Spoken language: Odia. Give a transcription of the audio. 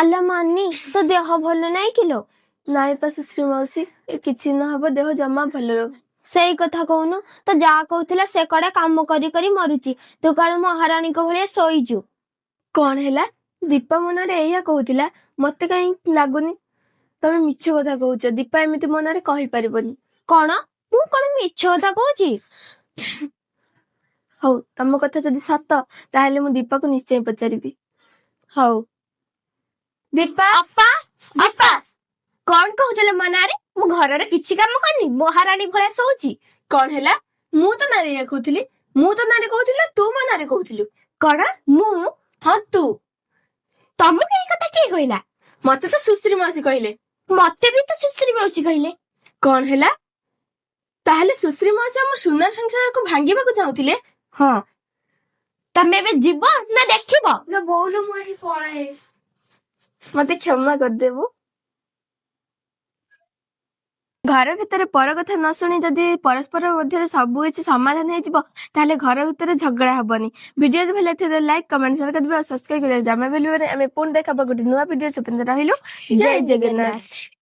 ଆଲୋ ମାନି ତୋ ଦେହ ଭଲ ନାଇଁ କିଲୋ? ନାଇଁ ପା ସୁଶ୍ରୀ ମାଉସୀ, ଏ କିଛି ନହବ, ଦେହ ଜମା ଭଲ ରହୁ। ସେଇ କଥା କହୁନୁ, ତ ଯାହା କହୁଥିଲା ସେ କଡେ କାମ କରି କରି ମରୁଛି, ତୁ କାଳେ ମହାରାଣୀଙ୍କ ଭଳିଆ ଶୋଇଛୁ। କଣ ହେଲା? ଦୀପା ମନରେ ଏଇଆ କହୁଥିଲା, ମତେ କାହିଁ ଲାଗୁନି। ତମେ ମିଛ କଥା କହୁଛ, ଦୀପା ଏମିତି ମନରେ କହିପାରିବନି। କଣ? ମୁଁ କଣ ମିଛ କଥା କହୁଛି? ହଉ, ତମ କଥା ଯଦି ସତ ତାହେଲେ ମୁଁ ଦୀପାକୁ ନିଶ୍ଚୟ ପଚାରିବି। ହଉ। ଦୀପା, ଅପା ଅପା କଣ କହୁଥିଲ ମନାରେ? ମୁଁ ଘରର କିଛି କାମ କରିନି, ମହାରାଣୀ ଭଳିଆ ଶୋଉଛି। କଣ ହେଲା? ମୁଁ ତ ନାଁରେ ଏଇଆ କହୁଥିଲି। ମୁଁ ତ ନାଁରେ କହୁଥିଲି, ତୁ ମୋ ନାଁରେ କହୁଥିଲୁ। କଣ? ମୁଁ? ହଁ ତୁ। ତମକୁ ଏଇ କଥା କିଏ କହିଲା? ମତେ ତ ସୁଶ୍ରୀ ମାଉସୀ କହିଲେ। ମତେ ବି ତ ସୁଶ୍ରୀ ମାଉସୀ କହିଲେ। କଣ ହେଲା? ତାହେଲେ ସୁଶ୍ରୀ ମାଉସୀ ଆମ ସୁନ୍ଦର ସଂସାରକୁ ଭାଙ୍ଗିବାକୁ ଚାହୁଁଥିଲେ? ହଁ। ତମେ ଏବେ ଯିବ ନା ଦେଖିବ? ବୋଉଲ ମୁଁ ଏଠି ପଳାଏ। ମତେ କ୍ଷମା କରିଦେବୁ। ଘର ଭିତରେ ପର କଥା ନ ଶୁଣି ଯଦି ପରସ୍ପର ମଧ୍ୟରେ ସବୁ କିଛି ସମାଧାନ ହେଇଯିବ, ତାହେଲେ ଘର ଭିତରେ ଝଗଡା ହବନି। ଭିଡିଓ ଭଲ ଥିଲେ ଲାଇକ୍, କମେଣ୍ଟ, ସେୟାର କରିଦେବେ ଆଉ ସବସ୍କ୍ରାଇବ କରିବା। ଆମେ ପୁଣି ଦେଖା ଗୋଟେ ନୂଆ ଭିଡିଓ। ସେ ପର୍ଯ୍ୟନ୍ତ ରହିଲୁ। ଜୟ ଜଗନ୍ନାଥ।